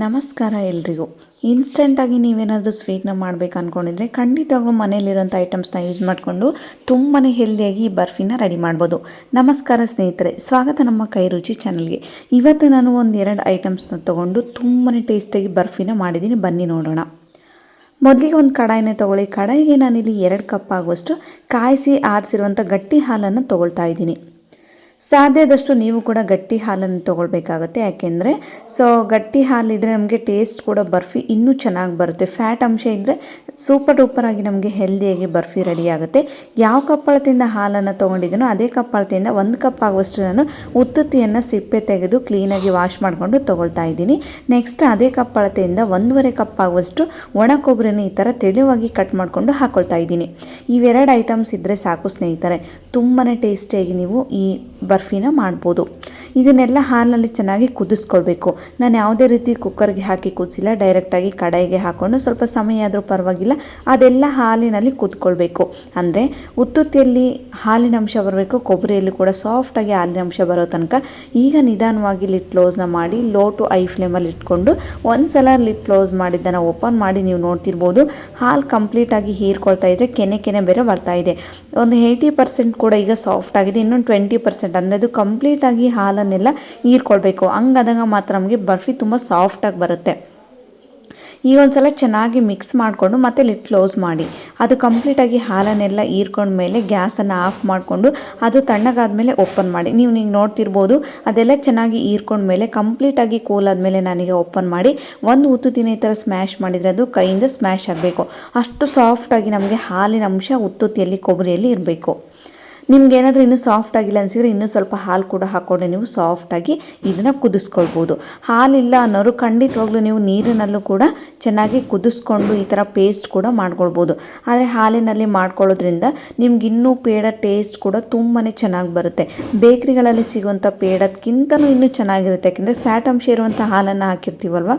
ನಮಸ್ಕಾರ ಎಲ್ರಿಗೂ. ಇನ್ಸ್ಟೆಂಟಾಗಿ ನೀವೇನಾದರೂ ಸ್ವೀಟ್ನ ಮಾಡಬೇಕು ಅಂದ್ಕೊಂಡಿದ್ರೆ ಖಂಡಿತವಾಗ್ಲೂ ಮನೇಲಿರೋಂಥ ಐಟಮ್ಸ್ನ ಯೂಸ್ ಮಾಡಿಕೊಂಡು ತುಂಬಾ ಹೆಲ್ದಿಯಾಗಿ ಈ ಬರ್ಫಿನ ರೆಡಿ ಮಾಡ್ಬೋದು. ನಮಸ್ಕಾರ ಸ್ನೇಹಿತರೆ, ಸ್ವಾಗತ ನಮ್ಮ ಕೈ ರುಚಿ ಚಾನಲ್ಗೆ. ಇವತ್ತು ನಾನು ಒಂದೆರಡು ಐಟಮ್ಸ್ನ ತೊಗೊಂಡು ತುಂಬಾ ಟೇಸ್ಟಿಯಾಗಿ ಬರ್ಫಿನ ಮಾಡಿದ್ದೀನಿ, ಬನ್ನಿ ನೋಡೋಣ. ಮೊದಲಿಗೆ ಒಂದು ಕಡಾಯಿನ ತೊಗೊಳ್ಳಿ. ಕಡಾಯಿಗೆ ನಾನಿಲ್ಲಿ 2 ಕಪ್ ಆಗುವಷ್ಟು ಕಾಯಿಸಿ ಆರಿಸಿರುವಂಥ ಗಟ್ಟಿ ಹಾಲನ್ನು ತೊಗೊಳ್ತಾ ಇದ್ದೀನಿ. ಸಾಧ್ಯದಷ್ಟು ನೀವು ಕೂಡ ಗಟ್ಟಿ ಹಾಲನ್ನು ತೊಗೊಳ್ಬೇಕಾಗತ್ತೆ. ಯಾಕೆಂದರೆ ಗಟ್ಟಿ ಹಾಲಿದ್ರೆ ನಮಗೆ ಟೇಸ್ಟ್ ಕೂಡ ಬರ್ಫಿ ಇನ್ನೂ ಚೆನ್ನಾಗಿ ಬರುತ್ತೆ. ಫ್ಯಾಟ್ ಅಂಶ ಇದ್ದರೆ ಸೂಪರ್ ಡೂಪರಾಗಿ ನಮಗೆ ಹೆಲ್ದಿಯಾಗಿ ಬರ್ಫಿ ರೆಡಿ ಆಗುತ್ತೆ. ಯಾವ ಕಪ್ಪಳತೆಯಿಂದ ಹಾಲನ್ನು ತೊಗೊಂಡಿದ್ದೀನೋ ಅದೇ ಕಪ್ಪಳತೆಯಿಂದ 1 ಕಪ್ ಆಗುವಷ್ಟು ನಾನು ಉತ್ತುತ್ತಿಯನ್ನು ಸಿಪ್ಪೆ ತೆಗೆದು ಕ್ಲೀನಾಗಿ ವಾಶ್ ಮಾಡಿಕೊಂಡು ತೊಗೊಳ್ತಾ ಇದ್ದೀನಿ. ನೆಕ್ಸ್ಟ್ ಅದೇ ಕಪ್ಪಳತೆಯಿಂದ 1.5 ಕಪ್ ಆಗುವಷ್ಟು ಒಣ ಕೊಬ್ಬರಿನ ಈ ಥರ ತೆಳುವಾಗಿ ಕಟ್ ಮಾಡಿಕೊಂಡು ಹಾಕ್ಕೊಳ್ತಾ ಇದ್ದೀನಿ. ಇವೆರಡು ಐಟಮ್ಸ್ ಇದ್ದರೆ ಸಾಕು ಸ್ನೇಹಿತರೆ, ತುಂಬಾ ಟೇಸ್ಟಿಯಾಗಿ ನೀವು ಈ ಬರ್ಫಿನ ಮಾಡ್ಬೋದು. ಇದನ್ನೆಲ್ಲ ಹಾಲಿನಲ್ಲಿ ಚೆನ್ನಾಗಿ ಕುದಿಸ್ಕೊಳ್ಬೇಕು. ನಾನು ಯಾವುದೇ ರೀತಿ ಕುಕ್ಕರ್ಗೆ ಹಾಕಿ ಕುದಿಸಿಲ್ಲ, ಡೈರೆಕ್ಟಾಗಿ ಕಡಾಯಿಗೆ ಹಾಕ್ಕೊಂಡು ಸ್ವಲ್ಪ ಸಮಯ ಆದರೂ ಪರವಾಗಿಲ್ಲ ಅದೆಲ್ಲ ಹಾಲಿನಲ್ಲಿ ಕುದ್ಕೊಳ್ಬೇಕು. ಅಂದರೆ ಉತ್ತುತ್ತಿಯಲ್ಲಿ ಹಾಲಿನ ಅಂಶ ಬರಬೇಕು, ಕೊಬ್ಬರಿಯಲ್ಲಿ ಕೂಡ ಸಾಫ್ಟಾಗಿ ಹಾಲಿನ ಅಂಶ ಬರೋ ತನಕ ಈಗ ನಿಧಾನವಾಗಿ ಲಿಡ್ ಕ್ಲೋಸ್ನ ಮಾಡಿ ಲೋ ಟು ಐ ಫ್ಲೇಮಲ್ಲಿ ಇಟ್ಕೊಂಡು ಒಂದು ಸಲ ಲಿಡ್ ಕ್ಲೋಸ್ ಮಾಡಿದ್ದನ್ನು ಓಪನ್ ಮಾಡಿ ನೀವು ನೋಡ್ತಿರ್ಬೋದು, ಹಾಲು ಕಂಪ್ಲೀಟಾಗಿ ಹೀರ್ಕೊಳ್ತಾ ಇದ್ದರೆ ಕೆನೆ ಬೇರೆ ಬರ್ತಾ ಇದೆ. ಒಂದು 80% ಕೂಡ ಈಗ ಸಾಫ್ಟ್ ಆಗಿದೆ. ಇನ್ನೊಂದು 20% ಅಂದರೆ ಅದು ಕಂಪ್ಲೀಟಾಗಿ ಹಾಲನ್ನೆಲ್ಲ ಹೀರ್ಕೊಳ್ಬೇಕು. ಹಂಗಾದಾಗ ಮಾತ್ರ ನಮಗೆ ಬರ್ಫಿ ತುಂಬ ಸಾಫ್ಟಾಗಿ ಬರುತ್ತೆ. ಈಗ ಒಂದು ಸಲ ಚೆನ್ನಾಗಿ ಮಿಕ್ಸ್ ಮಾಡಿಕೊಂಡು ಮತ್ತೆ ಲಿಡ್ ಕ್ಲೋಸ್ ಮಾಡಿ ಅದು ಕಂಪ್ಲೀಟಾಗಿ ಹಾಲನ್ನೆಲ್ಲ ಹೀರ್ಕೊಂಡ್ಮೇಲೆ ಗ್ಯಾಸನ್ನು ಆಫ್ ಮಾಡಿಕೊಂಡು ಅದು ತಣ್ಣಗಾದ್ಮೇಲೆ ಓಪನ್ ಮಾಡಿ. ನೀವು ನೋಡ್ತಿರ್ಬೋದು ಅದೆಲ್ಲ ಚೆನ್ನಾಗಿ ಹೀರ್ಕೊಂಡ್ಮೇಲೆ ಕಂಪ್ಲೀಟಾಗಿ ಕೂಲ್ ಆದಮೇಲೆ ನಾನೀಗ ಓಪನ್ ಮಾಡಿ ಒಂದು ಉತ್ತುತ್ತಿನ ಈ ಥರ ಸ್ಮ್ಯಾಶ್ ಮಾಡಿದರೆ ಅದು ಕೈಯಿಂದ ಸ್ಮ್ಯಾಶ್ ಆಗಬೇಕು. ಅಷ್ಟು ಸಾಫ್ಟಾಗಿ ನಮಗೆ ಹಾಲಿನ ಅಂಶ ಉತ್ತುತ್ತಿಯಲ್ಲಿ ಕೊಬ್ಬರಿಯಲ್ಲಿ ಇರಬೇಕು. ನಿಮ್ಗೇನಾದರೂ ಇನ್ನೂ ಸಾಫ್ಟ್ ಆಗಿಲ್ಲ ಅನಿಸಿದರೆ ಇನ್ನೂ ಸ್ವಲ್ಪ ಹಾಲು ಕೂಡ ಹಾಕ್ಕೊಂಡು ನೀವು ಸಾಫ್ಟಾಗಿ ಇದನ್ನು ಕುದಿಸ್ಕೊಳ್ಬೋದು. ಹಾಲಿಲ್ಲ ಅನ್ನೋರು ಖಂಡಿತವಾಗ್ಲೂ ನೀವು ನೀರಿನಲ್ಲೂ ಕೂಡ ಚೆನ್ನಾಗಿ ಕುದಿಸ್ಕೊಂಡು ಈ ಥರ ಪೇಸ್ಟ್ ಕೂಡ ಮಾಡ್ಕೊಳ್ಬೋದು. ಆದರೆ ಹಾಲಿನಲ್ಲಿ ಮಾಡ್ಕೊಳ್ಳೋದ್ರಿಂದ ನಿಮ್ಗಿನ್ನೂ ಪೇಡ ಟೇಸ್ಟ್ ಕೂಡ ತುಂಬಾ ಚೆನ್ನಾಗಿ ಬರುತ್ತೆ. ಬೇಕ್ರಿಗಳಲ್ಲಿ ಸಿಗುವಂಥ ಪೇಡಕ್ಕಿಂತಲೂ ಇನ್ನೂ ಚೆನ್ನಾಗಿರುತ್ತೆ, ಯಾಕೆಂದರೆ ಫ್ಯಾಟ್ ಅಂಶ ಇರುವಂಥ ಹಾಲನ್ನು ಹಾಕಿರ್ತೀವಲ್ವ.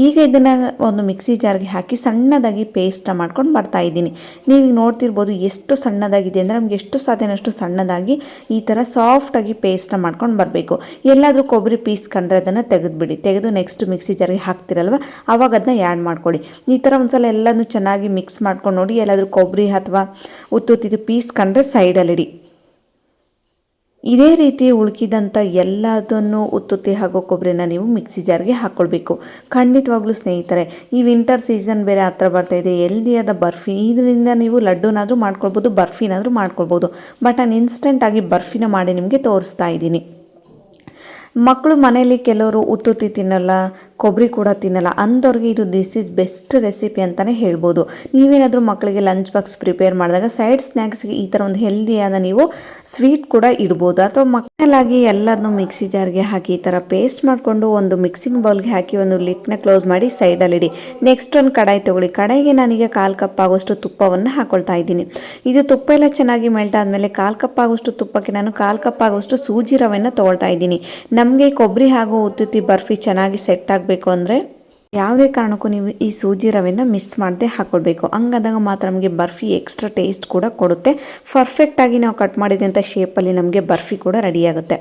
ಈಗ ಇದನ್ನು ಒಂದು ಮಿಕ್ಸಿ ಜಾರ್ಗೆ ಹಾಕಿ ಸಣ್ಣದಾಗಿ ಪೇಸ್ಟ ಮಾಡ್ಕೊಂಡು ಬರ್ತಾಯಿದ್ದೀನಿ. ನೀವು ನೋಡ್ತಿರ್ಬೋದು ಎಷ್ಟು ಸಣ್ಣದಾಗಿದೆ ಅಂದರೆ ನಮ್ಗೆ ಎಷ್ಟು ಸಾಧ್ಯನೋ ಅಷ್ಟು ಸಣ್ಣದಾಗಿ ಈ ಥರ ಸಾಫ್ಟಾಗಿ ಪೇಸ್ಟ್ನ ಮಾಡ್ಕೊಂಡು ಬರಬೇಕು. ಎಲ್ಲಾದರೂ ಕೊಬ್ಬರಿ ಪೀಸ್ ಕಂಡ್ರೆ ಅದನ್ನು ತೆಗೆದುಬಿಡಿ. ತೆಗೆದು ನೆಕ್ಸ್ಟ್ ಮಿಕ್ಸಿ ಜಾರಿಗೆ ಹಾಕ್ತಿರಲ್ವ ಆವಾಗ ಅದನ್ನ ಆ್ಯಡ್ ಮಾಡ್ಕೊಳ್ಳಿ. ಈ ಥರ ಒಂದ್ಸಲ ಎಲ್ಲನೂ ಚೆನ್ನಾಗಿ ಮಿಕ್ಸ್ ಮಾಡ್ಕೊಂಡು ನೋಡಿ. ಎಲ್ಲಾದರೂ ಕೊಬ್ಬರಿ ಅಥವಾ ಉತ್ತುತ್ತಿದ್ದು ಪೀಸ್ ಕಂಡ್ರೆ ಸೈಡಲ್ಲಿಡಿ. ಇದೇ ರೀತಿ ಉಳ್ಕಿದಂಥ ಎಲ್ಲದನ್ನು ಉತ್ತುತ್ತಿ ಹಾಗೂ ಕೊಬ್ಬರಿನ ನೀವು ಮಿಕ್ಸಿ ಜಾರ್ಗೆ ಹಾಕ್ಕೊಳ್ಬೇಕು. ಖಂಡಿತವಾಗ್ಲೂ ಸ್ನೇಹಿತರೆ, ಈ ವಿಂಟರ್ ಸೀಸನ್ ಬೇರೆ ಹತ್ರ ಬರ್ತಾಯಿದೆ. ಹೆಲ್ದಿಯಾದ ಬರ್ಫಿ, ಇದರಿಂದ ನೀವು ಲಡ್ಡುನಾದರೂ ಮಾಡ್ಕೊಳ್ಬೋದು, ಬರ್ಫಿನಾದರೂ ಮಾಡ್ಕೊಳ್ಬೋದು. ಬಟ್ ನಾನು ಇನ್ಸ್ಟೆಂಟಾಗಿ ಬರ್ಫಿನ ಮಾಡಿ ನಿಮಗೆ ತೋರಿಸ್ತಾ ಇದ್ದೀನಿ. ಮಕ್ಕಳು ಮನೆಯಲ್ಲಿ ಕೆಲವರು ಉತ್ತುತ್ತಿ ತಿನ್ನಲ್ಲ, ಕೊಬ್ಬರಿ ಕೂಡ ತಿನ್ನಲ್ಲ, ಅಂಥವ್ರಿಗೆ ಇದು ದಿಸ್ ಈಸ್ ಬೆಸ್ಟ್ ರೆಸಿಪಿ ಅಂತಲೇ ಹೇಳ್ಬೋದು. ನೀವೇನಾದರೂ ಮಕ್ಕಳಿಗೆ ಲಂಚ್ ಬಾಕ್ಸ್ ಪ್ರಿಪೇರ್ ಮಾಡಿದಾಗ ಸೈಡ್ ಸ್ನ್ಯಾಕ್ಸ್ಗೆ ಈ ಥರ ಒಂದು ಹೆಲ್ದಿಯಾದ ನೀವು ಸ್ವೀಟ್ ಕೂಡ ಇಡ್ಬೋದು. ಅಥವಾ ಮಕ್ಕಳಾಗಿ ಎಲ್ಲದನ್ನೂ ಮಿಕ್ಸಿ ಜಾರ್ಗೆ ಹಾಕಿ ಈ ಥರ ಪೇಸ್ಟ್ ಮಾಡಿಕೊಂಡು ಒಂದು ಮಿಕ್ಸಿಂಗ್ ಬೌಲ್ಗೆ ಹಾಕಿ ಒಂದು ಲಿಡ್ನ ಕ್ಲೋಸ್ ಮಾಡಿ ಸೈಡಲ್ಲಿಡಿ. ನೆಕ್ಸ್ಟ್ ಒಂದು ಕಡಾಯಿ ತೊಗೊಳ್ಳಿ. ಕಡಾಯಿಗೆ ನಾನೀಗ 1/4 ಕಪ್ ಆಗುವಷ್ಟು ತುಪ್ಪವನ್ನು ಹಾಕ್ಕೊಳ್ತಾ ಇದ್ದೀನಿ. ಇದು ತುಪ್ಪ ಎಲ್ಲ ಚೆನ್ನಾಗಿ ಮೆಲ್ಟ್ ಆದಮೇಲೆ 1/4 ಕಪ್ ಆಗುವಷ್ಟು ತುಪ್ಪಕ್ಕೆ ನಾನು 1/4 ಕಪ್ ಆಗುವಷ್ಟು ಸೂಜಿ ರವೆಯನ್ನು ತೊಗೊಳ್ತಾ ಇದ್ದೀನಿ. ನಮಗೆ ಕೊಬ್ಬರಿ ಹಾಗೂ ಉತ್ತುತ್ತಿ ಬರ್ಫಿ ಚೆನ್ನಾಗಿ ಸೆಟ್ ಆಗಬೇಕು ಅಂದರೆ ಯಾವುದೇ ಕಾರಣಕ್ಕೂ ನೀವು ಈ ಸೂಜಿ ರವೆನ ಮಿಸ್ ಮಾಡದೆ ಹಾಕ್ಕೊಳ್ಬೇಕು. ಹಂಗಾದಾಗ ಮಾತ್ರ ನಮಗೆ ಬರ್ಫಿ ಎಕ್ಸ್ಟ್ರಾ ಟೇಸ್ಟ್ ಕೂಡ ಕೊಡುತ್ತೆ. ಪರ್ಫೆಕ್ಟಾಗಿ ನಾವು ಕಟ್ ಮಾಡಿದಂಥ ಶೇಪಲ್ಲಿ ನಮಗೆ ಬರ್ಫಿ ಕೂಡ ರೆಡಿಯಾಗುತ್ತೆ.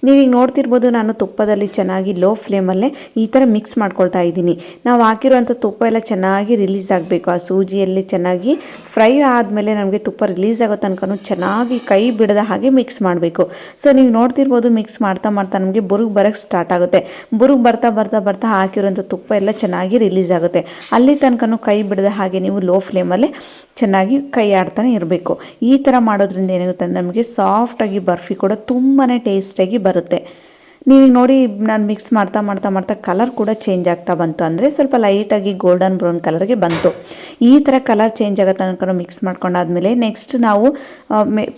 ನೀವೀಗ ನೋಡ್ತಿರ್ಬೋದು, ನಾನು ತುಪ್ಪದಲ್ಲಿ ಚೆನ್ನಾಗಿ ಲೋ ಫ್ಲೇಮಲ್ಲೇ ಈ ಥರ ಮಿಕ್ಸ್ ಮಾಡ್ಕೊಳ್ತಾ ಇದ್ದೀನಿ. ನಾವು ಹಾಕಿರುವಂಥ ತುಪ್ಪ ಎಲ್ಲ ಚೆನ್ನಾಗಿ ರಿಲೀಸ್ ಆಗಬೇಕು. ಆ ಸೂಜಿಯಲ್ಲಿ ಚೆನ್ನಾಗಿ ಫ್ರೈ ಆದಮೇಲೆ ನಮಗೆ ತುಪ್ಪ ರಿಲೀಸ್ ಆಗೋ ತನಕ ಚೆನ್ನಾಗಿ ಕೈ ಬಿಡದ ಹಾಗೆ ಮಿಕ್ಸ್ ಮಾಡಬೇಕು. ಸೊ ನೀವು ನೋಡ್ತಿರ್ಬೋದು, ಮಿಕ್ಸ್ ಮಾಡ್ತಾ ನಮಗೆ ಬುರುಗು ಬರೋಕ್ಕೆ ಸ್ಟಾರ್ಟ್ ಆಗುತ್ತೆ. ಬುರುಗು ಬರ್ತಾ ಹಾಕಿರುವಂಥ ತುಪ್ಪ ಎಲ್ಲ ಚೆನ್ನಾಗಿ ರಿಲೀಸ್ ಆಗುತ್ತೆ. ಅಲ್ಲಿ ತನಕ ಕೈ ಬಿಡದ ಹಾಗೆ ನೀವು ಲೋ ಫ್ಲೇಮಲ್ಲೇ ಚೆನ್ನಾಗಿ ಕೈ ಆಡ್ತಾನೆ ಇರಬೇಕು. ಈ ಥರ ಮಾಡೋದ್ರಿಂದ ಏನಾಗುತ್ತೆ ಅಂದರೆ ನಮಗೆ ಸಾಫ್ಟಾಗಿ ಬರ್ಫಿ ಕೂಡ ತುಂಬಾ ಟೇಸ್ಟಾಗಿ ಬರುತ್ತೆ. ನೀವು ನೋಡಿ, ನಾನು ಮಿಕ್ಸ್ ಮಾಡ್ತಾ ಕಲರ್ ಕೂಡ ಚೇಂಜ್ ಆಗ್ತಾ ಬಂತು. ಅಂದರೆ ಸ್ವಲ್ಪ ಲೈಟಾಗಿ ಗೋಲ್ಡನ್ ಬ್ರೌನ್ ಕಲರ್ಗೆ ಬಂತು. ಈ ಥರ ಕಲರ್ ಚೇಂಜ್ ಆಗೋ ತನಕ ಮಿಕ್ಸ್ ಮಾಡ್ಕೊಂಡಾದ್ಮೇಲೆ ನೆಕ್ಸ್ಟ್ ನಾವು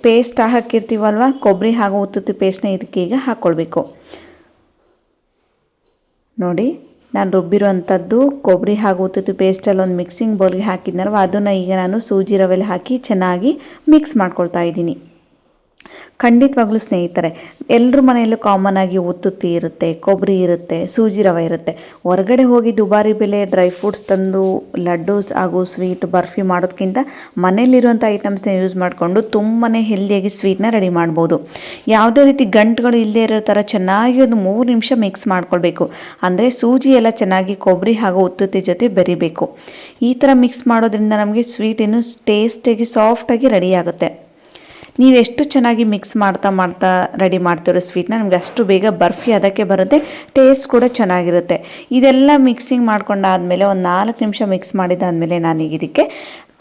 ಪೇಸ್ಟ್ ಹಾಕಿರ್ತೀವಲ್ವ, ಕೊಬ್ಬರಿ ಹಾಗೂ ಉತ್ತುತ್ತಿ ಪೇಸ್ಟ್ನ ಇದಕ್ಕೆ ಈಗ ಹಾಕ್ಕೊಳ್ಬೇಕು. ನೋಡಿ, ನಾನು ರುಬ್ಬಿರುವಂಥದ್ದು ಕೊಬ್ಬರಿ ಹಾಗೂ ಉತ್ತುತ್ತಿ ಪೇಸ್ಟಲ್ಲಿ ಒಂದು ಮಿಕ್ಸಿಂಗ್ ಬೌಲ್ಗೆ ಹಾಕಿದ್ನಲ್ವ, ಅದನ್ನು ಈಗ ನಾನು ಸೂಜಿ ರವೆಯಲ್ಲಿ ಹಾಕಿ ಚೆನ್ನಾಗಿ ಮಿಕ್ಸ್ ಮಾಡ್ಕೊಳ್ತಾ ಇದ್ದೀನಿ. ಖಂಡಿತವಾಗ್ಲೂ ಸ್ನೇಹಿತರೆ, ಎಲ್ಲರ ಮನೆಯಲ್ಲೂ ಕಾಮನ್ ಆಗಿ ಉತ್ತುತ್ತಿ ಇರುತ್ತೆ, ಕೊಬ್ಬರಿ ಇರುತ್ತೆ, ಸೂಜಿ ರವೆ ಇರುತ್ತೆ. ಹೊರಗಡೆ ಹೋಗಿ ದುಬಾರಿ ಬೆಲೆ ಡ್ರೈ ಫ್ರೂಟ್ಸ್ ತಂದು ಲಡ್ಡು ಹಾಗೂ ಸ್ವೀಟ್ ಬರ್ಫಿ ಮಾಡೋದಕ್ಕಿಂತ ಮನೇಲಿರುವಂಥ ಐಟಮ್ಸ್ನ ಯೂಸ್ ಮಾಡಿಕೊಂಡು ತುಂಬಾ ಹೆಲ್ದಿಯಾಗಿ ಸ್ವೀಟ್ನ ರೆಡಿ ಮಾಡ್ಬೋದು. ಯಾವುದೇ ರೀತಿ ಗಂಟುಗಳು ಇಲ್ಲದೇ ಇರೋ ಥರ ಚೆನ್ನಾಗಿ ಒಂದು 3 ನಿಮಿಷ ಮಿಕ್ಸ್ ಮಾಡ್ಕೊಳ್ಬೇಕು. ಅಂದರೆ ಸೂಜಿ ಎಲ್ಲ ಚೆನ್ನಾಗಿ ಕೊಬ್ಬರಿ ಹಾಗೂ ಉತ್ತುತ್ತಿ ಜೊತೆ ಬೆರಿಬೇಕು. ಈ ಥರ ಮಿಕ್ಸ್ ಮಾಡೋದ್ರಿಂದ ನಮಗೆ ಸ್ವೀಟ್ ಇನ್ನೂ ಟೇಸ್ಟಿಯಾಗಿ ಸಾಫ್ಟಾಗಿ ರೆಡಿ ಆಗುತ್ತೆ. ನೀವು ಎಷ್ಟು ಚೆನ್ನಾಗಿ ಮಿಕ್ಸ್ ಮಾಡ್ತಾ ರೆಡಿ ಮಾಡ್ತಿರೋ ಸ್ವೀಟ್ನ ನಮಗೆ ಅಷ್ಟು ಬೇಗ ಬರ್ಫಿ ಅದಕ್ಕೆ ಬರುತ್ತೆ, ಟೇಸ್ಟ್ ಕೂಡ ಚೆನ್ನಾಗಿರುತ್ತೆ. ಇದೆಲ್ಲ ಮಿಕ್ಸಿಂಗ್ ಮಾಡ್ಕೊಂಡಾದಮೇಲೆ ಒಂದು 4 ನಿಮಿಷ ಮಿಕ್ಸ್ ಮಾಡಿದಾದಮೇಲೆ ನಾನೀಗ ಇದಕ್ಕೆ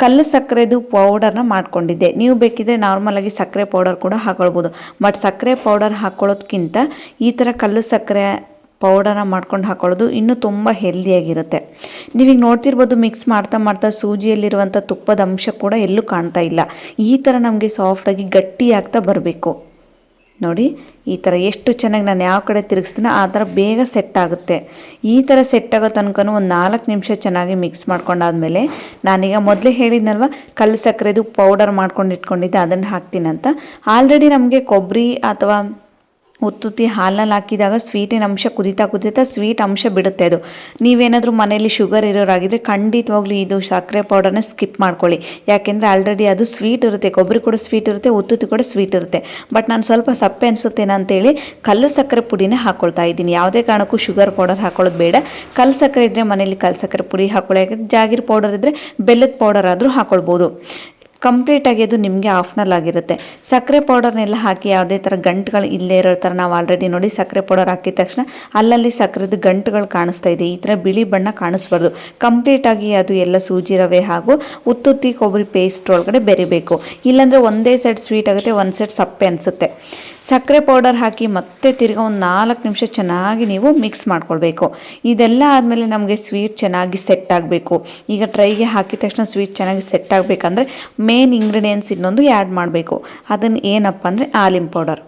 ಕಲ್ಲು ಸಕ್ಕರೆದು ಪೌಡರ್ನ ಮಾಡ್ಕೊಂಡಿದ್ದೆ. ನೀವು ಬೇಕಿದ್ರೆ ನಾರ್ಮಲಾಗಿ ಸಕ್ಕರೆ ಪೌಡರ್ ಕೂಡ ಹಾಕೊಳ್ಬೋದು. ಬಟ್ ಸಕ್ಕರೆ ಪೌಡರ್ ಹಾಕ್ಕೊಳ್ಳೋದ್ಕಿಂತ ಈ ಥರ ಕಲ್ಲು ಸಕ್ಕರೆ ಪೌಡರ್ನ ಮಾಡ್ಕೊಂಡು ಹಾಕೊಳ್ಳೋದು ಇನ್ನೂ ತುಂಬ ಹೆಲ್ದಿಯಾಗಿರುತ್ತೆ. ನೀವೀಗ ನೋಡ್ತಿರ್ಬೋದು, ಮಿಕ್ಸ್ ಮಾಡ್ತಾ ಸೂಜಿಯಲ್ಲಿರುವಂಥ ತುಪ್ಪದ ಅಂಶ ಕೂಡ ಎಲ್ಲೂ ಕಾಣ್ತಾ ಇಲ್ಲ. ಈ ಥರ ನಮಗೆ ಸಾಫ್ಟಾಗಿ ಗಟ್ಟಿ ಆಗ್ತಾ ಬರಬೇಕು. ನೋಡಿ ಈ ಥರ ಎಷ್ಟು ಚೆನ್ನಾಗಿ ನಾನು ಯಾವ ಕಡೆ ತಿರುಗಿಸ್ತೀನೋ ಆ ಥರ ಬೇಗ ಸೆಟ್ ಆಗುತ್ತೆ. ಈ ಥರ ಸೆಟ್ ಆಗೋ ತನಕ ಒಂದು 4 ನಿಮಿಷ ಚೆನ್ನಾಗಿ ಮಿಕ್ಸ್ ಮಾಡ್ಕೊಂಡಾದ್ಮೇಲೆ ನಾನೀಗ ಮೊದಲೇ ಹೇಳಿದ್ನಲ್ವ ಕಲ್ಲು ಸಕ್ಕರೆದು ಪೌಡರ್ ಮಾಡ್ಕೊಂಡು ಇಟ್ಕೊಂಡಿದ್ದೆ, ಅದನ್ನು ಹಾಕ್ತೀನಿ ಅಂತ. ಆಲ್ರೆಡಿ ನಮಗೆ ಕೊಬ್ಬರಿ ಅಥವಾ ಉತ್ತುತ್ತಿ ಹಾಲಲ್ಲಿ ಹಾಕಿದಾಗ ಸ್ವೀಟಿನ ಅಂಶ ಕುದೀತಾ ಸ್ವೀಟ್ ಅಂಶ ಬಿಡುತ್ತೆ. ಅದು ನೀವೇನಾದರೂ ಮನೇಲಿ ಶುಗರ್ ಇರೋರಾಗಿದ್ದರೆ ಖಂಡಿತವಾಗ್ಲೂ ಇದು ಸಕ್ಕರೆ ಪೌಡರ್ನ ಸ್ಕಿಪ್ ಮಾಡ್ಕೊಳ್ಳಿ. ಯಾಕೆಂದರೆ ಆಲ್ರೆಡಿ ಅದು ಸ್ವೀಟ್ ಇರುತ್ತೆ, ಕೊಬ್ಬರಿ ಕೂಡ ಸ್ವೀಟ್ ಇರುತ್ತೆ, ಉತ್ತುತ್ತಿ ಕೂಡ ಸ್ವೀಟ್ ಇರುತ್ತೆ. ಬಟ್ ನಾನು ಸ್ವಲ್ಪ ಸಪ್ಪೆ ಅನಿಸುತ್ತೇನೆ ಅಂತೇಳಿ ಕಲ್ಲು ಸಕ್ಕರೆ ಪುಡಿನೇ ಹಾಕ್ಕೊಳ್ತಾ ಇದ್ದೀನಿ. ಯಾವುದೇ ಕಾರಣಕ್ಕೂ ಶುಗರ್ ಪೌಡರ್ ಹಾಕೊಳ್ಳೋದು ಬೇಡ. ಕಲ್ಲು ಸಕ್ಕರೆ ಇದ್ದರೆ ಮನೇಲಿ ಕಲ್ಲು ಸಕ್ಕರೆ ಪುಡಿ ಹಾಕೊಳ್ಳಿ. ಯಾಕೆಂದರೆ ಜಾಗೀರ್ ಪೌಡರ್ ಇದ್ದರೆ ಬೆಲ್ಲದ ಪೌಡರ್ ಆದರೂ ಹಾಕ್ಕೊಳ್ಬೋದು. ಕಂಪ್ಲೀಟಾಗಿ ಅದು ನಿಮಗೆ ಆಫ್ನಲ್ ಆಗಿರುತ್ತೆ. ಸಕ್ಕರೆ ಪೌಡರ್ನೆಲ್ಲ ಹಾಕಿ ಯಾವುದೇ ಥರ ಗಂಟುಗಳು ಇಲ್ಲೇ ಇರೋ ಥರ ನಾವು ಆಲ್ರೆಡಿ ನೋಡಿ ಸಕ್ಕರೆ ಪೌಡರ್ ಹಾಕಿದ ತಕ್ಷಣ ಅಲ್ಲಲ್ಲಿ ಸಕ್ಕರೆದು ಗಂಟುಗಳು ಕಾಣಿಸ್ತಾ ಇದೆ. ಈ ಥರ ಬಿಳಿ ಬಣ್ಣ ಕಾಣಿಸ್ಬಾರ್ದು. ಕಂಪ್ಲೀಟಾಗಿ ಅದು ಎಲ್ಲ ಸೂಜಿ ರವೆ ಹಾಗೂ ಉತ್ತುತ್ತಿ ಕೊಬ್ಬರಿ ಪೇಸ್ಟ್ ಒಳಗಡೆ ಬೆರಿಬೇಕು. ಇಲ್ಲಾಂದರೆ ಒಂದೇ ಸೈಡ್ ಸ್ವೀಟ್ ಆಗುತ್ತೆ, ಒಂದು ಸೈಡ್ ಸಪ್ಪೆ ಅನಿಸುತ್ತೆ. ಸಕ್ಕರೆ ಪೌಡರ್ ಹಾಕಿ ಮತ್ತೆ ತಿರ್ಗಿ ಒಂದು 4 ನಿಮಿಷ ಚೆನ್ನಾಗಿ ನೀವು ಮಿಕ್ಸ್ ಮಾಡ್ಕೊಳ್ಬೇಕು. ಇದೆಲ್ಲ ಆದಮೇಲೆ ನಮಗೆ ಸ್ವೀಟ್ ಚೆನ್ನಾಗಿ ಸೆಟ್ ಆಗಬೇಕು. ಈಗ ಟ್ರೈಗೆ ಹಾಕಿದ ತಕ್ಷಣ ಸ್ವೀಟ್ ಚೆನ್ನಾಗಿ ಸೆಟ್ ಆಗಬೇಕಂದ್ರೆ ಮೇನ್ ಇಂಗ್ರೀಡಿಯೆಂಟ್ಸ್ ಇನ್ನೊಂದು ಆ್ಯಡ್ ಮಾಡಬೇಕು. ಅದನ್ನು ಏನಪ್ಪ ಅಂದರೆ ಆಲಿಮ್ ಪೌಡರ್.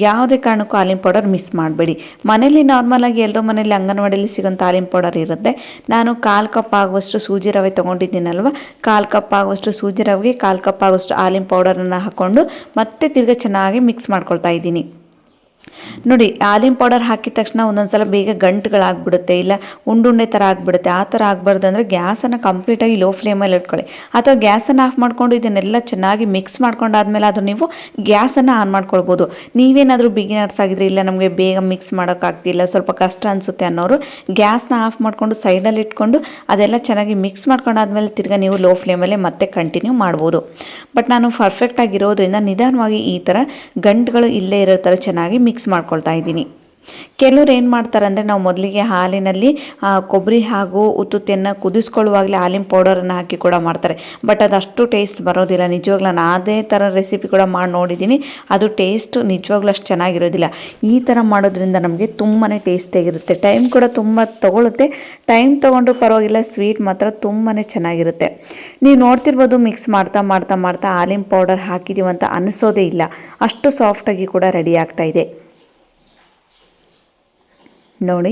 ಯಾವುದೇ ಕಾರಣಕ್ಕೂ ಆಲಿಮ್ ಪೌಡರ್ ಮಿಸ್ ಮಾಡಬೇಡಿ. ಮನೇಲಿ ನಾರ್ಮಲಾಗಿ ಎಲ್ಲರ ಮನೇಲಿ ಅಂಗನವಾಡಿಯಲ್ಲಿ ಸಿಗೋಂಥ ಆಲಿಮ್ ಪೌಡರ್ ಇರುತ್ತೆ. ನಾನು 1/4 ಕಪ್ ಆಗುವಷ್ಟು ಸೂಜಿ ರವೆ ತೊಗೊಂಡಿದ್ದೀನಲ್ವ, 1/4 ಕಪ್ ಆಗುವಷ್ಟು ಸೂಜಿ ರವೆಗೆ 1/4 ಕಪ್ ಆಗುವಷ್ಟು ಆಲಿಮ್ ಪೌಡರನ್ನು ಹಾಕ್ಕೊಂಡು ಮತ್ತೆ ತಿರ್ಗಿ ಚೆನ್ನಾಗಿ ಮಿಕ್ಸ್ ಮಾಡ್ಕೊಳ್ತಾ ಇದ್ದೀನಿ. ನೋಡಿ ಆಲಿಮ್ ಪೌಡರ್ ಹಾಕಿದ ತಕ್ಷಣ ಒಂದೊಂದ್ಸಲ ಬೇಗ ಗಂಟುಗಳಾಗ್ಬಿಡುತ್ತೆ, ಇಲ್ಲ ಉಂಡುಂಡೆ ಥರ ಆಗಿಬಿಡುತ್ತೆ. ಆ ಥರ ಆಗಬಾರ್ದು ಅಂದರೆ ಗ್ಯಾಸನ್ನು ಕಂಪ್ಲೀಟಾಗಿ ಲೋ ಫ್ಲೇಮಲ್ಲಿ ಇಟ್ಕೊಳ್ಳಿ. ಅಥವಾ ಗ್ಯಾಸನ್ನು ಆಫ್ ಮಾಡಿಕೊಂಡು ಇದನ್ನೆಲ್ಲ ಚೆನ್ನಾಗಿ ಮಿಕ್ಸ್ ಮಾಡ್ಕೊಂಡಾದ್ಮೇಲೆ ಅದು ನೀವು ಗ್ಯಾಸನ್ನು ಆನ್ ಮಾಡ್ಕೊಳ್ಬೋದು. ನೀವೇನಾದರೂ ಬಿಗಿನರ್ಸ್ ಆಗಿದ್ರೆ, ಇಲ್ಲ ನಮಗೆ ಬೇಗ ಮಿಕ್ಸ್ ಮಾಡೋಕ್ಕಾಗ್ತಿಲ್ಲ, ಸ್ವಲ್ಪ ಕಷ್ಟ ಅನಿಸುತ್ತೆ ಅನ್ನೋರು ಗ್ಯಾಸ್ನ ಆಫ್ ಮಾಡಿಕೊಂಡು ಸೈಡಲ್ಲಿ ಇಟ್ಕೊಂಡು ಅದೆಲ್ಲ ಚೆನ್ನಾಗಿ ಮಿಕ್ಸ್ ಮಾಡ್ಕೊಂಡಾದ್ಮೇಲೆ ತಿರ್ಗಿ ನೀವು ಲೋ ಫ್ಲೇಮಲ್ಲೇ ಮತ್ತೆ ಕಂಟಿನ್ಯೂ ಮಾಡ್ಬೋದು. ಬಟ್ ನಾನು ಪರ್ಫೆಕ್ಟಾಗಿರೋದ್ರಿಂದ ನಿಧಾನವಾಗಿ ಈ ಥರ ಗಂಟುಗಳು ಇಲ್ಲೇ ಇರೋ ಥರ ಚೆನ್ನಾಗಿ ಮಿಕ್ಸ್ ಮಾಡ್ಕೊಳ್ತಾ ಇದ್ದೀನಿ. ಕೆಲವ್ರು ಏನು ಮಾಡ್ತಾರೆ ಅಂದರೆ, ನಾವು ಮೊದಲಿಗೆ ಹಾಲಿನಲ್ಲಿ ಕೊಬ್ಬರಿ ಹಾಗೂ ಉತ್ತುತ್ತಿಯನ್ನು ಕುದಿಸ್ಕೊಳ್ಳುವಾಗಲೇ ಆಲಿಮ್ ಪೌಡರನ್ನು ಹಾಕಿ ಕೂಡ ಮಾಡ್ತಾರೆ. ಬಟ್ ಅದಷ್ಟು ಟೇಸ್ಟ್ ಬರೋದಿಲ್ಲ. ನಿಜವಾಗ್ಲೂ ನಾನು ಅದೇ ಥರ ರೆಸಿಪಿ ಕೂಡ ಮಾಡಿ ನೋಡಿದ್ದೀನಿ. ಅದು ಟೇಸ್ಟ್ ನಿಜವಾಗ್ಲೂ ಅಷ್ಟು ಚೆನ್ನಾಗಿರೋದಿಲ್ಲ. ಈ ಥರ ಮಾಡೋದ್ರಿಂದ ನಮಗೆ ತುಂಬಾ ಟೇಸ್ಟಿಯಾಗಿರುತ್ತೆ. ಟೈಮ್ ಕೂಡ ತುಂಬ ತೊಗೊಳುತ್ತೆ. ಟೈಮ್ ತೊಗೊಂಡ್ರೂ ಪರವಾಗಿಲ್ಲ, ಸ್ವೀಟ್ ಮಾತ್ರ ತುಂಬಾ ಚೆನ್ನಾಗಿರುತ್ತೆ. ನೀವು ನೋಡ್ತಿರ್ಬೋದು, ಮಿಕ್ಸ್ ಮಾಡ್ತಾ ಆಲಿಮ್ ಪೌಡರ್ ಹಾಕಿದ್ದೀವಂತ ಅನಿಸೋದೇ ಇಲ್ಲ. ಅಷ್ಟು ಸಾಫ್ಟಾಗಿ ಕೂಡ ರೆಡಿ ಆಗ್ತಾ ಇದೆ. ನೋಡಿ,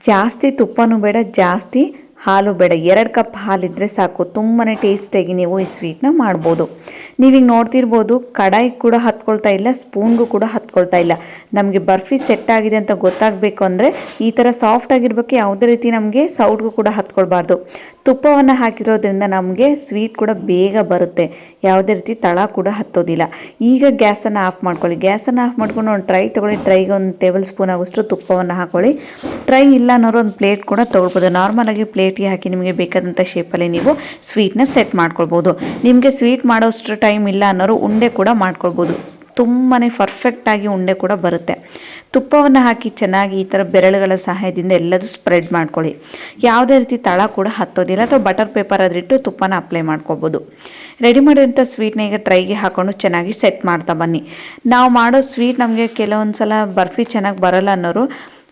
ಜಾಸ್ತಿ ತುಪ್ಪನೂ ಬೇಡ, ಜಾಸ್ತಿ ಹಾಲು ಬೇಡ. 2 ಕಪ್ ಹಾಲಿದ್ರೆ ಸಾಕು. ತುಂಬಾ ಟೇಸ್ಟಿಯಾಗಿ ನೀವು ಈ ಸ್ವೀಟ್ನ ಮಾಡ್ಬೋದು. ನೀವೀಗ ನೋಡ್ತಿರ್ಬೋದು, ಕಡಾಯಿ ಕೂಡ ಹತ್ಕೊಳ್ತಾ ಇಲ್ಲ, ಸ್ಪೂನ್ಗೂ ಕೂಡ ಹತ್ಕೊಳ್ತಾ ಇಲ್ಲ. ನಮಗೆ ಬರ್ಫಿ ಸೆಟ್ ಆಗಿದೆ ಅಂತ ಗೊತ್ತಾಗಬೇಕು ಅಂದರೆ ಈ ಥರ ಸಾಫ್ಟ್ ಆಗಿರ್ಬೇಕು. ಯಾವುದೇ ರೀತಿ ನಮಗೆ ಸೌಟ್ಗೂ ಕೂಡ ಹತ್ಕೊಳ್ಬಾರ್ದು. ತುಪ್ಪವನ್ನು ಹಾಕಿರೋದ್ರಿಂದ ನಮಗೆ ಸ್ವೀಟ್ ಕೂಡ ಬೇಗ ಬರುತ್ತೆ. ಯಾವುದೇ ರೀತಿ ತಳ ಕೂಡ ಹತ್ತೋದಿಲ್ಲ. ಈಗ ಗ್ಯಾಸನ್ನು ಆಫ್ ಮಾಡ್ಕೊಳ್ಳಿ. ಗ್ಯಾಸನ್ನು ಆಫ್ ಮಾಡ್ಕೊಂಡು ಒಂದು ಟ್ರೈ ತೊಗೊಳ್ಳಿ. ಟ್ರೈಗೆ 1 ಟೇಬಲ್ ಸ್ಪೂನ್ ಆಗೋಷ್ಟು ತುಪ್ಪವನ್ನು ಹಾಕೊಳ್ಳಿ. ಟ್ರೈ ಇಲ್ಲ ಅನ್ನೋರು ಒಂದು ಪ್ಲೇಟ್ ಕೂಡ ತೊಗೊಳ್ಬೋದು. ನಾರ್ಮಲಾಗಿ ಪ್ಲೇಟ್ಗೆ ಹಾಕಿ ನಿಮಗೆ ಬೇಕಾದಂಥ ಶೇಪಲ್ಲಿ ನೀವು ಸ್ವೀಟ್ನ ಸೆಟ್ ಮಾಡ್ಕೊಳ್ಬೋದು. ನಿಮಗೆ ಸ್ವೀಟ್ ಮಾಡೋಷ್ಟು ಟೈಮ್ ಇಲ್ಲ ಅನ್ನೋರು ಉಂಡೆ ಕೂಡ ಮಾಡ್ಕೊಳ್ಬೋದು. ತುಂಬಾ ಪರ್ಫೆಕ್ಟಾಗಿ ಉಂಡೆ ಕೂಡ ಬರುತ್ತೆ. ತುಪ್ಪವನ್ನು ಹಾಕಿ ಚೆನ್ನಾಗಿ ಈ ಥರ ಬೆರಳುಗಳ ಸಹಾಯದಿಂದ ಎಲ್ಲದೂ ಸ್ಪ್ರೆಡ್ ಮಾಡ್ಕೊಳ್ಳಿ. ಯಾವುದೇ ರೀತಿ ತಳ ಕೂಡ ಹತ್ತೋದಿಲ್ಲ. ಅಥವಾ ಬಟರ್ ಪೇಪರ್ ಅದ್ರಿಟ್ಟು ತುಪ್ಪನ ಅಪ್ಲೈ ಮಾಡ್ಕೋಬೋದು. ರೆಡಿ ಮಾಡಿರೋಂಥ ಸ್ವೀಟ್ನ ಈಗ ಟ್ರೈಗೆ ಹಾಕ್ಕೊಂಡು ಚೆನ್ನಾಗಿ ಸೆಟ್ ಮಾಡ್ತಾ ಬನ್ನಿ. ನಾವು ಮಾಡೋ ಸ್ವೀಟ್ ನಮಗೆ ಕೆಲವೊಂದು ಸಲ ಬರ್ಫಿ ಚೆನ್ನಾಗಿ ಬರಲ್ಲ ಅನ್ನೋರು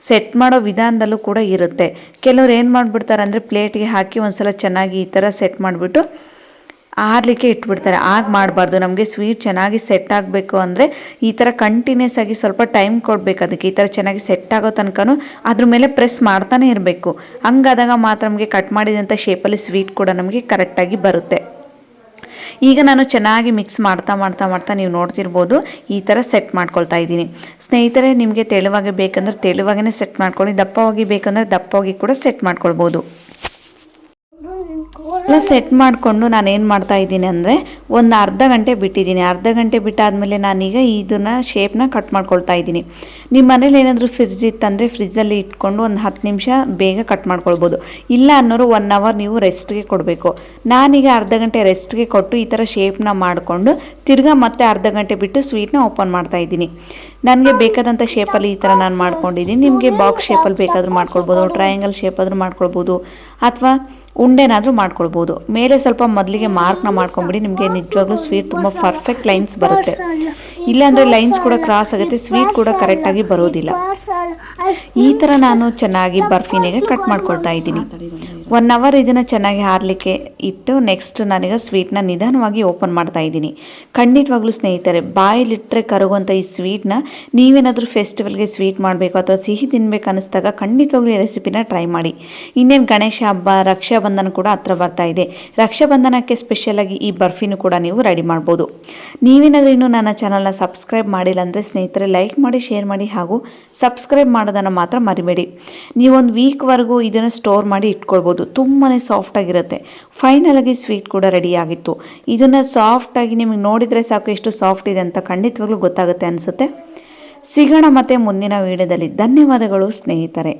ಸೆಟ್ ಮಾಡೋ ವಿಧಾನದಲ್ಲೂ ಕೂಡ ಇರುತ್ತೆ. ಕೆಲವ್ರು ಏನು ಮಾಡಿಬಿಡ್ತಾರೆ ಅಂದರೆ, ಪ್ಲೇಟ್ಗೆ ಹಾಕಿ ಒಂದು ಸಲ ಚೆನ್ನಾಗಿ ಈ ಥರ ಸೆಟ್ ಮಾಡಿಬಿಟ್ಟು ಆರಲಿಕ್ಕೆ ಇಟ್ಬಿಡ್ತಾರೆ. ಆಗ ಮಾಡಬಾರ್ದು. ನಮಗೆ ಸ್ವೀಟ್ ಚೆನ್ನಾಗಿ ಸೆಟ್ ಆಗಬೇಕು ಅಂದರೆ ಈ ಥರ ಕಂಟಿನ್ಯೂಸ್ ಆಗಿ ಸ್ವಲ್ಪ ಟೈಮ್ ಕೊಡಬೇಕು. ಅದಕ್ಕೆ ಈ ಥರ ಚೆನ್ನಾಗಿ ಸೆಟ್ ಆಗೋ ತನಕನೂ ಅದ್ರ ಮೇಲೆ ಪ್ರೆಸ್ ಮಾಡ್ತಾನೆ ಇರಬೇಕು. ಹಂಗಾದಾಗ ಮಾತ್ರ ನಮಗೆ ಕಟ್ ಮಾಡಿದಂಥ ಶೇಪಲ್ಲಿ ಸ್ವೀಟ್ ಕೂಡ ನಮಗೆ ಕರೆಕ್ಟಾಗಿ ಬರುತ್ತೆ. ಈಗ ನಾನು ಚೆನ್ನಾಗಿ ಮಿಕ್ಸ್ ಮಾಡ್ತಾ ಮಾಡ್ತಾ ಮಾಡ್ತಾ ನೀವು ನೋಡ್ತಿರ್ಬೋದು ಈ ಥರ ಸೆಟ್ ಮಾಡ್ಕೊಳ್ತಾ ಇದ್ದೀನಿ. ಸ್ನೇಹಿತರೆ, ನಿಮಗೆ ತೆಳುವಾಗಿ ಬೇಕಂದ್ರೆ ತೆಳುವಾಗೇ ಸೆಟ್ ಮಾಡ್ಕೊಳ್ಳಿ, ದಪ್ಪವಾಗಿ ಬೇಕಂದ್ರೆ ದಪ್ಪವಾಗಿ ಕೂಡ ಸೆಟ್ ಮಾಡ್ಕೊಳ್ಬೋದು. ಎಲ್ಲ ಸೆಟ್ ಮಾಡಿಕೊಂಡು ನಾನೇನು ಮಾಡ್ತಾ ಇದ್ದೀನಿ ಅಂದರೆ ಒಂದು ಅರ್ಧ ಗಂಟೆ ಬಿಟ್ಟಿದ್ದೀನಿ. ಅರ್ಧ ಗಂಟೆ ಬಿಟ್ಟಾದಮೇಲೆ ನಾನೀಗ ಇದನ್ನು ಶೇಪ್ನ ಕಟ್ ಮಾಡ್ಕೊಳ್ತಾ ಇದ್ದೀನಿ. ನಿಮ್ಮ ಮನೇಲಿ ಏನಾದರೂ ಫ್ರಿಡ್ಜ್ ಇತ್ತಂದರೆ ಫ್ರಿಜ್ಜಲ್ಲಿ ಇಟ್ಕೊಂಡು ಒಂದು 10 ನಿಮಿಷ ಬೇಗ ಕಟ್ ಮಾಡ್ಕೊಳ್ಬೋದು. ಇಲ್ಲ ಅನ್ನೋರು 1 ಅವರ್ ನೀವು ರೆಸ್ಟ್ಗೆ ಕೊಡಬೇಕು. ನಾನೀಗ ಅರ್ಧ ಗಂಟೆ ರೆಸ್ಟ್ಗೆ ಕೊಟ್ಟು ಈ ಥರ ಶೇಪ್ನ ಮಾಡಿಕೊಂಡು ತಿರ್ಗಾ ಮತ್ತೆ ಅರ್ಧ ಗಂಟೆ ಬಿಟ್ಟು ಸ್ವೀಟ್ನ ಓಪನ್ ಮಾಡ್ತಾ ಇದ್ದೀನಿ. ನನಗೆ ಬೇಕಾದಂಥ ಶೇಪಲ್ಲಿ ಈ ಥರ ನಾನು ಮಾಡ್ಕೊಂಡಿದ್ದೀನಿ. ನಿಮಗೆ ಬಾಕ್ಸ್ ಶೇಪಲ್ಲಿ ಬೇಕಾದರೂ ಮಾಡ್ಕೊಳ್ಬೋದು, ಟ್ರಯಾಂಗಲ್ ಶೇಪ್ ಆದರೂ ಮಾಡ್ಕೊಳ್ಬೋದು, ಅಥವಾ ಉಂಡೆನಾದರೂ ಮಾಡ್ಕೊಳ್ಬೋದು. ಮೇಲೆ ಸ್ವಲ್ಪ ಮೊದಲಿಗೆ ಮಾರ್ಕ್ನ ಮಾಡ್ಕೊಂಬಿಡಿ. ನಿಮಗೆ ನಿಜವಾಗ್ಲೂ ಸ್ವೀಟ್ ತುಂಬ ಪರ್ಫೆಕ್ಟ್ ಲೈನ್ಸ್ ಬರುತ್ತೆ. ಇಲ್ಲಾಂದರೆ ಲೈನ್ಸ್ ಕೂಡ ಕ್ರಾಸ್ ಆಗುತ್ತೆ, ಸ್ವೀಟ್ ಕೂಡ ಕರೆಕ್ಟಾಗಿ ಬರೋದಿಲ್ಲ. ಈ ಥರ ನಾನು ಚೆನ್ನಾಗಿ ಬರ್ಫಿನಿಗೆ ಕಟ್ ಮಾಡ್ಕೊಳ್ತಾ ಇದ್ದೀನಿ. 1 ಅವರ್ ಇದನ್ನು ಚೆನ್ನಾಗಿ ಹಾರಲಿಕ್ಕೆ ಇಟ್ಟು ನೆಕ್ಸ್ಟ್ ನಾನೀಗ ಸ್ವೀಟ್ನ ನಿಧಾನವಾಗಿ ಓಪನ್ ಮಾಡ್ತಾ ಇದ್ದೀನಿ. ಖಂಡಿತವಾಗ್ಲೂ ಸ್ನೇಹಿತರೆ, ಬಾಯಲ್ಲಿಟ್ಟರೆ ಕರಗುವಂಥ ಈ ಸ್ವೀಟ್ನ ನೀವೇನಾದರೂ ಫೆಸ್ಟಿವಲ್ಗೆ ಸ್ವೀಟ್ ಮಾಡಬೇಕು ಅಥವಾ ಸಿಹಿ ತಿನ್ಬೇಕು ಅನ್ನಿಸ್ದಾಗ ಖಂಡಿತವಾಗ್ಲೂ ಈ ರೆಸಿಪಿನ ಟ್ರೈ ಮಾಡಿ. ಇನ್ನೇನು ಗಣೇಶ ಹಬ್ಬ, ರಕ್ಷಾಬಂಧನ ಕೂಡ ಹತ್ರ ಬರ್ತಾ ಇದೆ. ರಕ್ಷಾಬಂಧನಕ್ಕೆ ಸ್ಪೆಷಲಾಗಿ ಈ ಬರ್ಫಿನೂ ಕೂಡ ನೀವು ರೆಡಿ ಮಾಡ್ಬೋದು. ನೀವೇನಾದರೂ ಇನ್ನೂ ನನ್ನ ಚಾನಲ್ನ ಸಬ್ಸ್ಕ್ರೈಬ್ ಮಾಡಿಲ್ಲ ಅಂದರೆ ಸ್ನೇಹಿತರೆ ಲೈಕ್ ಮಾಡಿ, ಶೇರ್ ಮಾಡಿ, ಹಾಗೂ ಸಬ್ಸ್ಕ್ರೈಬ್ ಮಾಡೋದನ್ನು ಮಾತ್ರ ಮರಿಬೇಡಿ. ನೀವೊಂದು ವೀಕ್ವರೆಗೂ ಇದನ್ನು ಸ್ಟೋರ್ ಮಾಡಿ ಇಟ್ಕೊಳ್ಬೋದು. ತುಂಬಾ ಸಾಫ್ಟಾಗಿರುತ್ತೆ. ಫೈನಲಾಗಿ ಸ್ವೀಟ್ ಕೂಡ ರೆಡಿ ಆಗಿತ್ತು. ಇದನ್ನು ಸಾಫ್ಟಾಗಿ ನಿಮಗೆ ನೋಡಿದರೆ ಸಾಕು ಎಷ್ಟು ಸಾಫ್ಟ್ ಇದೆ ಅಂತ ಖಂಡಿತವಾಗ್ಲೂ ಗೊತ್ತಾಗುತ್ತೆ ಅನಿಸುತ್ತೆ. ಸಿಗೋಣ ಮತ್ತೆ ಮುಂದಿನ ವಿಡಿಯೋದಲ್ಲಿ. ಧನ್ಯವಾದಗಳು ಸ್ನೇಹಿತರೆ.